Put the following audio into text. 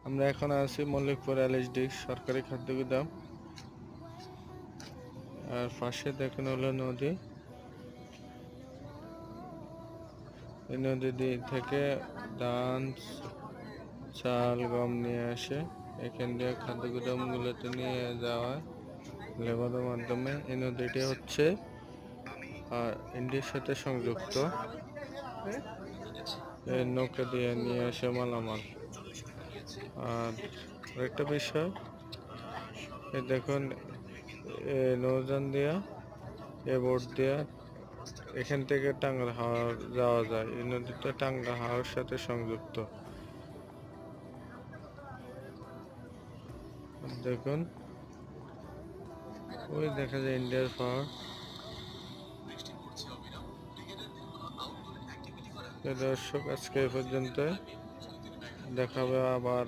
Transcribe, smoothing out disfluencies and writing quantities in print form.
আমরা এখন আছি মল্লিকপুর এলএসডি সরকারি খাদ্য গুদাম। আর পাশে দেখুন হলো নদী। এই নদী থেকে ধান, চাল, গম নিয়ে আসে। এখান দিয়ে খাদ্য গুদামগুলোতে নিয়ে যাওয়া লেবারের মাধ্যমে। এই নদীটি হচ্ছে ইন্ডিয়ার সাথে সংযুক্ত। এই নৌকা দিয়ে নিয়ে আসে মালামাল। আর আরেকটা বিষয়, এই দেখুন নৌযান দিয়া, এ বোট দিয়া এখান থেকে টাঙ্গাইল হাওর যাওয়া যায়। এই নদীটা টাঙ্গাইল হাওরের সাথে সংযুক্ত। দেখুন ওই দেখা যায় ইন্ডিয়ার পাহাড়। দর্শক, আজকে এই পর্যন্ত। দেখাবে আবার